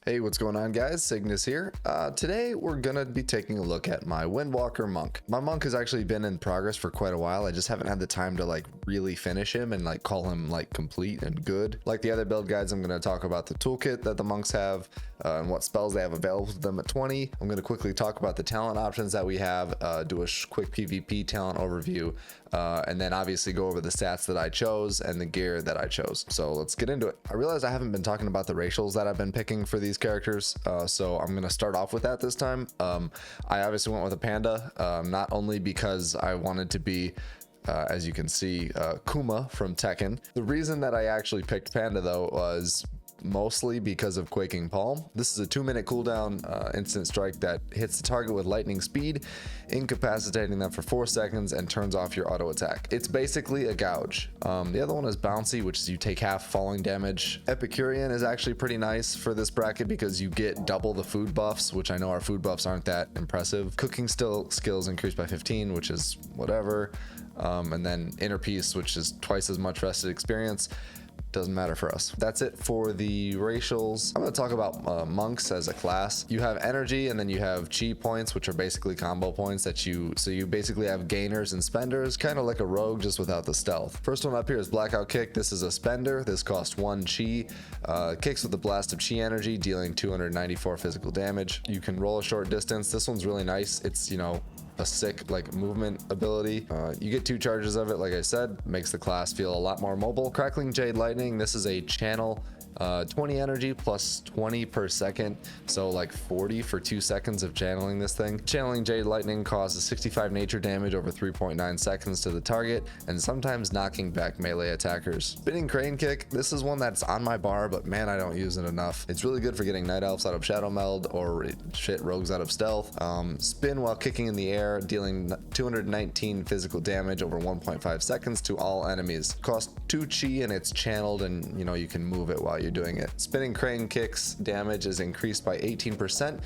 Hey, what's going on, guys? Cygnus here. Today we're gonna be taking a look at my WindWalker monk. My monk has actually been in progress for quite a while. I just haven't had the time to really finish him and call him complete and good. Like the other build guides, I'm gonna talk about the toolkit that the monks have and what spells they have available to them at 20. I'm gonna quickly talk about the talent options that we have, do a quick PvP talent overview, and then obviously go over the stats that I chose and the gear that I chose. So let's get into it. I realize I haven't been talking about the racials that I've been picking for these characters, so I'm gonna start off with that this time. I obviously went with a panda, not only because I wanted to be as you can see, Kuma from Tekken. The reason that I actually picked panda though was mostly because of Quaking Palm. This is a 2-minute cooldown instant strike that hits the target with lightning speed, incapacitating them for 4 seconds and turns off your auto attack. It's basically a gouge. The other one is Bouncy, which is you take half falling damage. Epicurean is actually pretty nice for this bracket because you get double the food buffs, which I know our food buffs aren't that impressive. Cooking skills increased by 15, which is whatever. And then Inner Peace, which is twice as much rested experience. Doesn't matter for us. That's it for the racials. I'm going to talk about monks as a class. You have energy and then you have chi points, which are basically combo points that you basically have gainers and spenders, kind of like a rogue just without the stealth. First one up here is Blackout Kick. This is a spender. This costs 1 chi. Kicks with a blast of chi energy, dealing 294 physical damage. You can roll a short distance. This one's really nice. It's, a sick movement ability. You get 2 charges of it, like I said, makes the class feel a lot more mobile. Crackling Jade Lightning, this is a channel, 20 energy plus 20 per second, so 40 for 2 seconds of channeling this thing. Channeling Jade Lightning causes 65 nature damage over 3.9 seconds to the target, and sometimes knocking back melee attackers. Spinning Crane Kick, this is one that's on my bar, but man, I don't use it enough. It's really good for getting Night Elves out of Shadow Meld or rogues out of stealth. Spin while kicking in the air, dealing 219 physical damage over 1.5 seconds to all enemies. Costs 2 chi and it's channeled, and you can move it while you're doing it. Spinning Crane Kick's damage is increased by 18%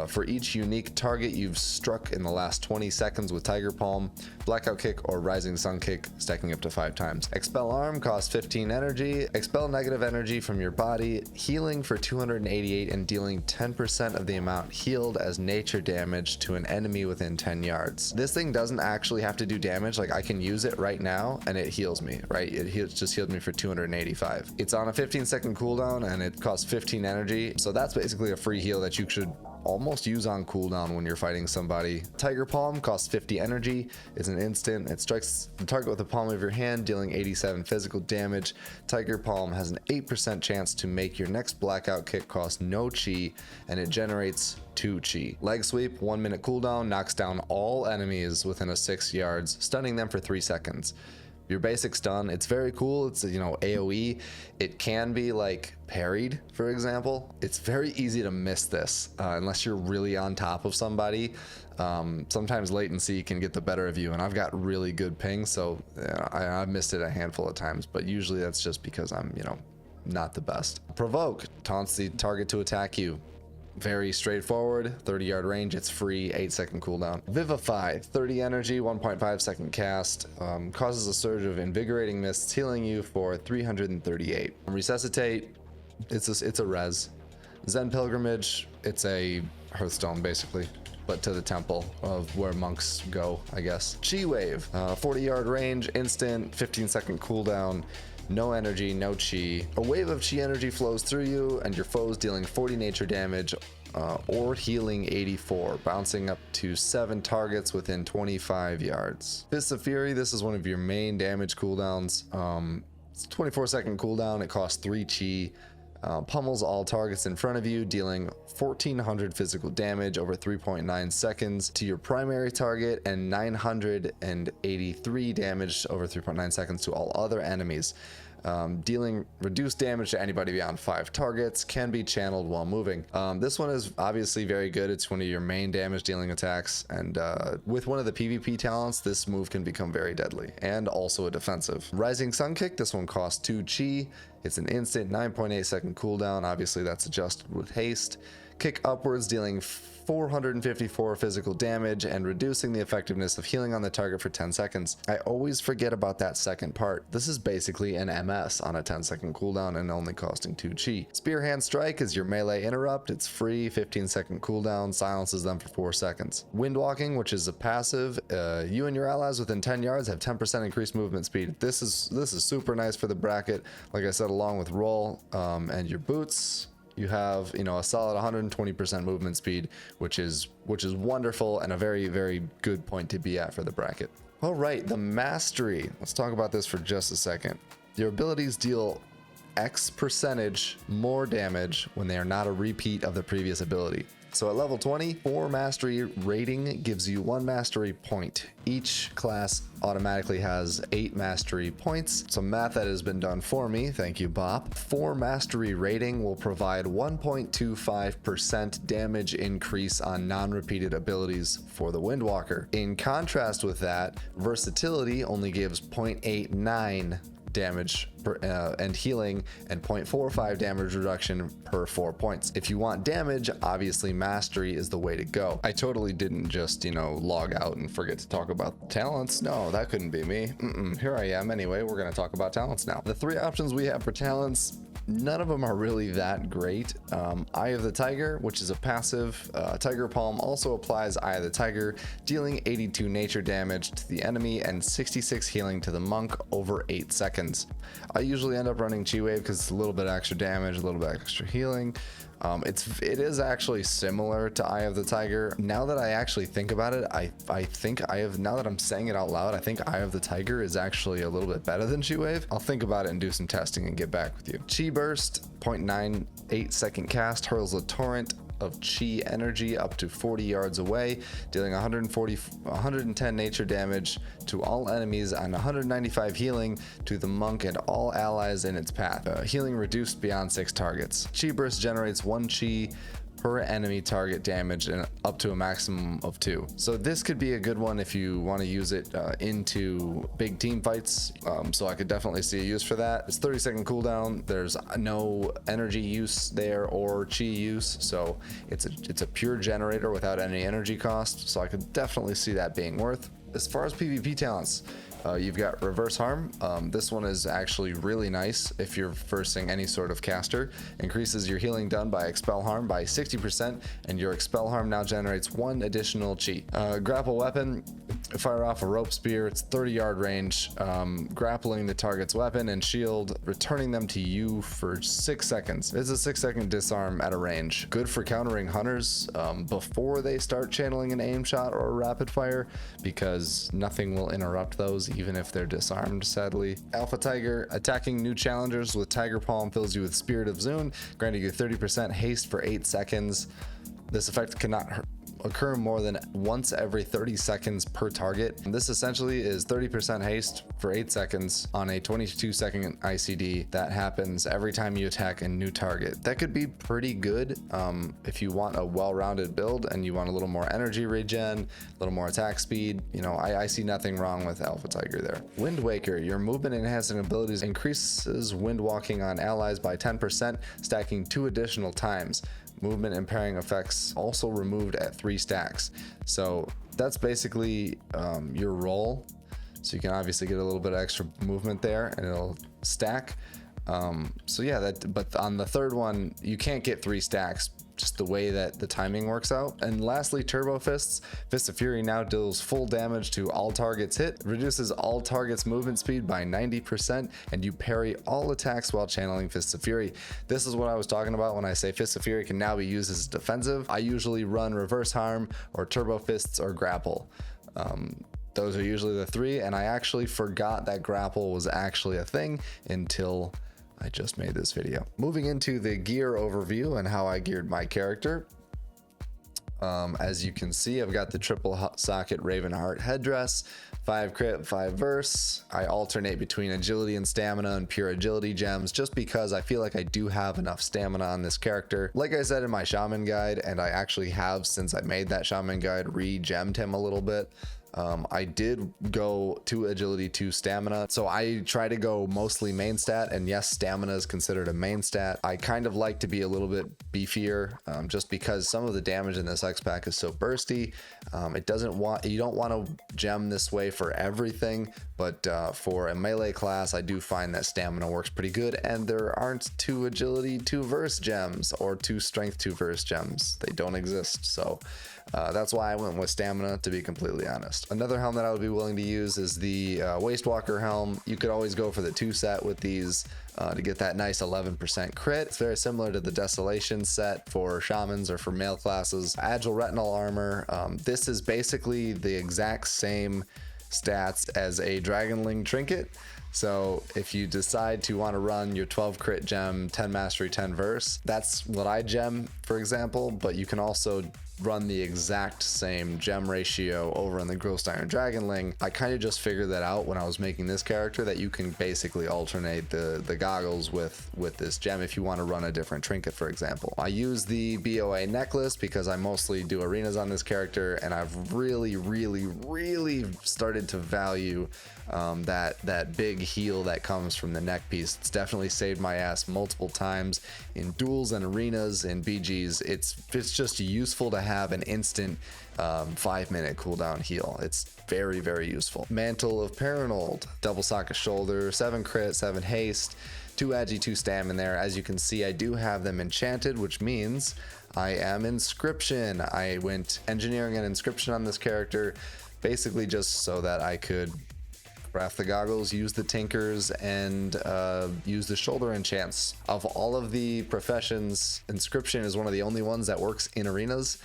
for each unique target you've struck in the last 20 seconds with Tiger Palm, Blackout Kick, or Rising Sun Kick, stacking up to 5 times. Expel Arm costs 15 energy. Expel negative energy from your body, healing for 288 and dealing 10% of the amount healed as nature damage to an enemy within 10 yards. This thing doesn't actually have to do damage. I can use it right now and it heals me, right? It just healed me for 285. It's on a 15-second cooldown and it costs 15 energy. So that's basically a free heal that you should almost use on cooldown when you're fighting somebody. Tiger Palm costs 50 energy. It's an instant. It strikes the target with the palm of your hand, dealing 87 physical damage. Tiger Palm has an 8% chance to make your next Blackout Kick cost no chi, and it generates 2 chi. Leg Sweep, 1-minute cooldown, knocks down all enemies within a 6 yards, stunning them for 3 seconds. Your basic stun, it's very cool. It's AoE. It can be parried, for example. It's very easy to miss this unless you're really on top of somebody. Sometimes latency can get the better of you, and I've got really good ping, so I've missed it a handful of times, but usually that's just because I'm not the best. Provoke taunts the target to attack you. Very straightforward, 30-yard range, it's free, 8-second cooldown. Vivify, 30 energy, 1.5 second cast, causes a surge of invigorating mists, healing you for 338. Resuscitate, it's a res. Zen Pilgrimage, it's a Hearthstone basically, but to the temple of where monks go, I guess. Chi Wave, 40-yard range, instant, 15-second cooldown. No energy, no chi. A wave of chi energy flows through you and your foes, dealing 40 nature damage or healing 84, bouncing up to 7 targets within 25 yards. Fists of Fury, this is one of your main damage cooldowns. It's a 24-second cooldown. It costs 3 chi. Pummels all targets in front of you, dealing 1400 physical damage over 3.9 seconds to your primary target and 983 damage over 3.9 seconds to all other enemies. Dealing reduced damage to anybody beyond 5 targets, can be channeled while moving. This one is obviously very good. It's one of your main damage dealing attacks, and with one of the PvP talents, this move can become very deadly and also a defensive. Rising Sun Kick, this one costs 2 chi. It's an instant 9.8 second cooldown. Obviously that's adjusted with haste. kick upwards, dealing 454 physical damage and reducing the effectiveness of healing on the target for 10 seconds. I always forget about that second part. This is basically an MS on a 10-second cooldown and only costing 2 chi. Spear Hand Strike is your melee interrupt. It's free, 15-second cooldown, silences them for 4 seconds. Windwalking, which is a passive, you and your allies within 10 yards have 10% increased movement speed. This is super nice for the bracket. Like I said, along with roll and your boots, you have, you know, a solid 120% movement speed, which is wonderful and a very, very good point to be at for the bracket. All right, the mastery. Let's talk about this for just a second. Your abilities deal X percentage more damage when they are not a repeat of the previous ability. So at level 20, 4 mastery rating gives you 1 mastery point. Each class automatically has 8 mastery points. Some math that has been done for me, thank you Bop. 4 mastery rating will provide 1.25% damage increase on non-repeated abilities for the Windwalker. In contrast with that, versatility only gives 0.89 damage and healing and 0.45 damage reduction per 4 points. If you want damage, obviously mastery is the way to go. I totally didn't just, you know, log out and forget to talk about talents. No, that couldn't be me. Here I am anyway. We're going to talk about talents now. The 3 options we have for talents, none of them are really that great. Eye of the Tiger, which is a passive. Tiger Palm also applies Eye of the Tiger, dealing 82 nature damage to the enemy and 66 healing to the monk over 8 seconds. I usually end up running Chi Wave because it's a little bit extra damage, a little bit extra healing. It is actually similar to Eye of the Tiger. Now that I actually think about it, I think now that I'm saying it out loud, I think Eye of the Tiger is actually a little bit better than Chi Wave. I'll think about it and do some testing and get back with you. Chi Burst, 0.98 second cast, hurls a torrent of chi energy up to 40 yards away, dealing 110 nature damage to all enemies and 195 healing to the monk and all allies in its path. Healing reduced beyond 6 targets. Chi Burst generates 1 chi per enemy target damage and up to a maximum of 2. So this could be a good one if you want to use it into big team fights. So I could definitely see a use for that. It's 30-second cooldown. There's no energy use there or chi use, so it's a pure generator without any energy cost. So I could definitely see that being worth. As far as PvP talents, you've got Reverse Harm. This one is actually really nice if you're versing any sort of caster. Increases your healing done by Expel Harm by 60%, and your Expel Harm now generates 1 additional chi. Grapple Weapon, fire off a rope spear. It's 30-yard range, grappling the target's weapon and shield, returning them to you for 6 seconds. It's a 6-second disarm at a range. Good for countering hunters before they start channeling an aim shot or a rapid fire, because nothing will interrupt those even if they're disarmed, sadly. Alpha Tiger, attacking new challengers with Tiger Palm fills you with Spirit of Zune, granting you 30% haste for 8 seconds. This effect cannot occur more than once every 30 seconds per target. And this essentially is 30% haste for 8 seconds on a 22-second ICD that happens every time you attack a new target. That could be pretty good if you want a well-rounded build and you want a little more energy regen, a little more attack speed. You know, I see nothing wrong with Alpha Tiger there. WindWalker, your movement enhancing abilities increases wind walking on allies by 10%, stacking 2 additional times. Movement impairing effects also removed at 3 stacks. So that's basically your roll. So you can obviously get a little bit of extra movement there and it'll stack. So yeah, but on the third one, you can't get 3 stacks, just the way that the timing works out. And lastly, Turbo Fists. Fist of Fury now deals full damage to all targets hit, reduces all targets movement speed by 90%, and you parry all attacks while channeling Fist of Fury. This is what I was talking about when I say Fist of Fury can now be used as defensive. I usually run Reverse Harm or Turbo Fists or Grapple. Those are usually the 3, and I actually forgot that Grapple was actually a thing until I just made this video. Moving into the gear overview and how I geared my character. As you can see, I've got the triple socket Ravenheart headdress, 5 crit, 5 verse. I alternate between agility and stamina and pure agility gems just because I feel like I do have enough stamina on this character. Like I said in my shaman guide, and I actually have, since I made that shaman guide, re-gemmed him a little bit. I did go 2 agility, 2 stamina. So I try to go mostly main stat, and yes, stamina is considered a main stat. I kind of like to be a little bit beefier, just because some of the damage in this X pack is so bursty. You don't want to gem this way for everything, but for a melee class, I do find that stamina works pretty good, and there aren't 2 agility, 2 verse gems or 2 strength, 2 verse gems. They don't exist. So that's why I went with stamina, to be completely honest. Another helm that I would be willing to use is the WindWalker helm. You could always go for the 2 set with these to get that nice 11% crit. It's very similar to the Desolation set for shamans or for male classes. Agile retinal armor. This is basically the exact same stats as a Dragonling trinket. So if you decide to want to run your 12 crit gem, 10 mastery, 10 verse, that's what I gem, for example, but you can also run the exact same gem ratio over in the Ghost Iron Dragonling. I kind of just figured that out when I was making this character, that you can basically alternate the goggles with this gem if you want to run a different trinket, for example. I use the BOA necklace because I mostly do arenas on this character, and I've really started to value that big heal that comes from the neck piece. It's definitely saved my ass multiple times in duels and arenas and BGs. It's just useful to have an instant 5-minute cooldown heal. It's very useful. Mantle of Paranold, double socket shoulder, 7 crit, 7 haste, 2 agi, 2 stam in there. As you can see, I do have them enchanted, which means I am inscription. I went engineering and inscription on this character basically just so that I could craft the goggles, use the tinkers, and use the shoulder enchants. Of all of the professions, inscription is one of the only ones that works in arenas.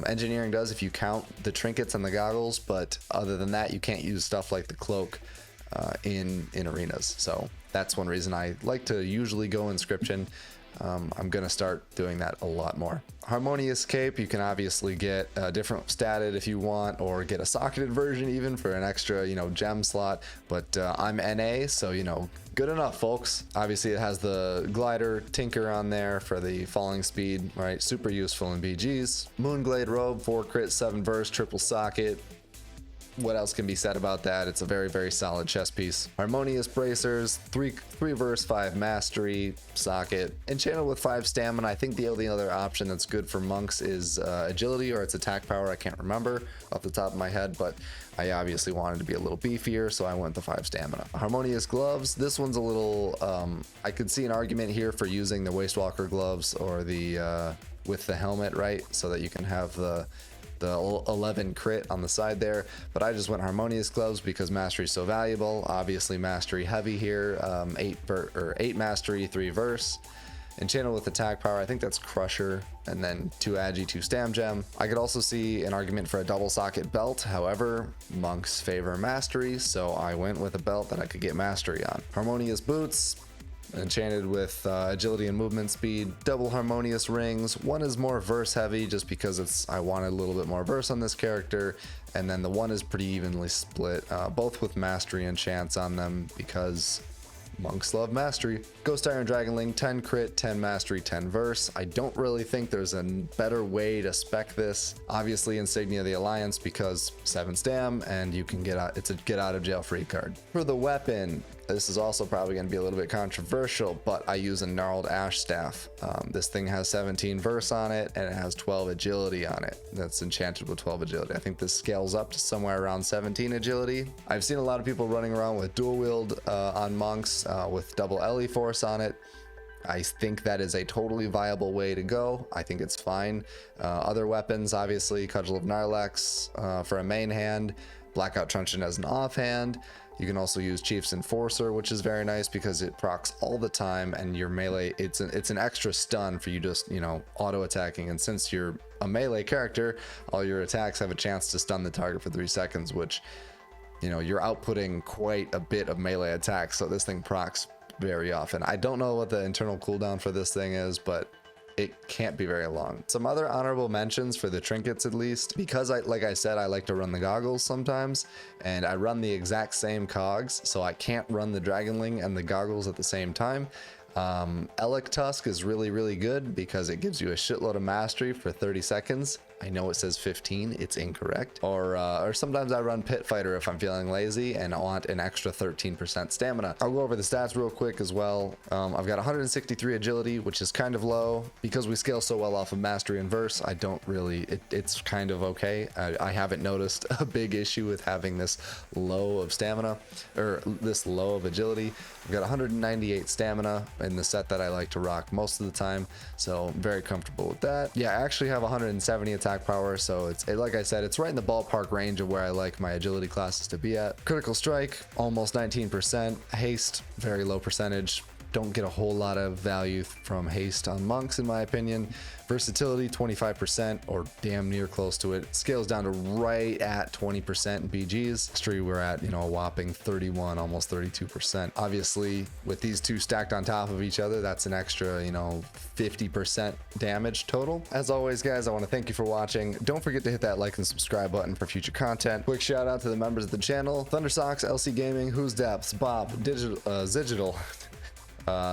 Engineering does if you count the trinkets and the goggles, but other than that, you can't use stuff like the cloak in arenas. So that's one reason I like to usually go inscription. I'm gonna start doing that a lot more. Harmonious Cape, you can obviously get a different statted if you want, or get a socketed version even for an extra, gem slot. But I'm NA, so good enough, folks. Obviously, it has the glider tinker on there for the falling speed, right? Super useful in BGs. Moonglade robe, 4 crit, 7 verse, triple socket. What else can be said about that? It's a very solid chest piece. Harmonious bracers, 3 verse, 5 mastery, socket, enchanted with 5 stamina. I think the only other option that's good for monks is agility, or its attack power. I can't remember off the top of my head, but I obviously wanted to be a little beefier, so I went with the 5 stamina. Harmonious gloves. This one's a little, I could see an argument here for using the WindWalker gloves or the with the helmet, right? So that you can have the 11 crit on the side there, but I just went harmonious gloves because mastery is so valuable. Obviously mastery heavy here, 8 mastery, 3 verse, enchanted with attack power. I think that's crusher, and then 2 agi, 2 stam gem. I could also see an argument for a double socket belt. However, monks favor mastery, so I went with a belt that I could get mastery on. Harmonious boots, enchanted with agility and movement speed. Double harmonious rings. One is more verse heavy just because I wanted a little bit more verse on this character, and then the one is pretty evenly split, both with mastery enchants on them because monks love mastery. Ghost Iron Dragonling, 10 crit, 10 mastery, 10 verse. I don't really think there's a better way to spec this. Obviously Insignia of the Alliance because 7 stam, and you can it's a get out of jail free card. For the weapon, this is also probably going to be a little bit controversial, but I use a gnarled ash staff. This thing has 17 verse on it, and it has 12 agility on it. That's enchanted with 12 agility. I think this scales up to somewhere around 17 agility. I've seen a lot of people running around with dual wield on monks with double LE force on it. I think that is a totally viable way to go. I think it's fine. Other weapons, obviously, Cudgel of Narlax for a main hand, Blackout Truncheon as an offhand. You can also use Chief's Enforcer, which is very nice because it procs all the time, and your melee, it's an extra stun for you just, auto attacking. And since you're a melee character, all your attacks have a chance to stun the target for 3 seconds, which, you're outputting quite a bit of melee attacks. So this thing procs very often. I don't know what the internal cooldown for this thing is, but it can't be very long. Some other honorable mentions for the trinkets, at least, because like I said, I like to run the goggles sometimes, and I run the exact same cogs, so I can't run the Dragonling and the goggles at the same time. Elec Tusk is really good because it gives you a shitload of mastery for 30 seconds. I know it says 15, it's incorrect. Or sometimes I run Pit Fighter if I'm feeling lazy and I want an extra 13% stamina. I'll go over the stats real quick as well. I've got 163 agility, which is kind of low because we scale so well off of mastery and verse. I don't really, it's kind of okay. I haven't noticed a big issue with having this low of stamina or this low of agility. I've got 198 stamina in the set that I like to rock most of the time, so I'm very comfortable with that. Yeah, I actually have 170 attack power, so it's like I said, it's right in the ballpark range of where I like my agility classes to be at. Critical strike, almost 19%. Haste, very low percentage. Don't get a whole lot of value from haste on monks in my opinion. Versatility 25% or damn near close to it. Scales down to right at 20% in BGs. History we're at, a whopping 31, almost 32%. Obviously with these two stacked on top of each other, that's an extra 50% damage total. As always guys, I want to thank you for watching. Don't forget to hit that like and subscribe button for future content. Quick shout out to the members of the channel: Thundersocks, LC Gaming, Who's Depths, Bob, Digital,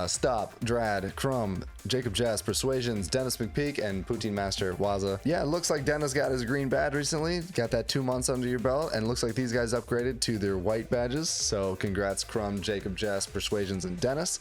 Stop, Drad, Crumb, Jacob Jess, Persuasions, Dennis McPeak, and Poutine Master Waza. Yeah, it looks like Dennis got his green badge recently. Got that 2 months under your belt, and it looks like these guys upgraded to their white badges. So congrats, Crumb, Jacob Jess, Persuasions, and Dennis.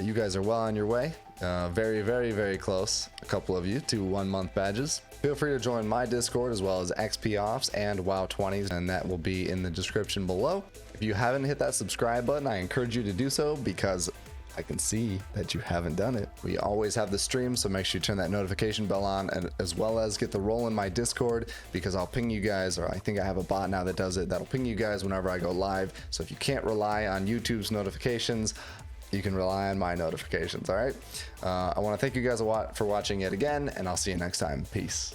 You guys are well on your way. Very close, a couple of you, to 1 month badges. Feel free to join my Discord as well as XP Offs and WoW 20s, and that will be in the description below. If you haven't hit that subscribe button, I encourage you to do so because I can see that you haven't done it. We always have the stream, so make sure you turn that notification bell on, and as well as get the role in my Discord, because I'll ping you guys, or I think I have a bot now that does it, that'll ping you guys whenever I go live. So if you can't rely on YouTube's notifications, you can rely on my notifications, all right? I want to thank you guys a lot for watching yet again, and I'll see you next time. Peace.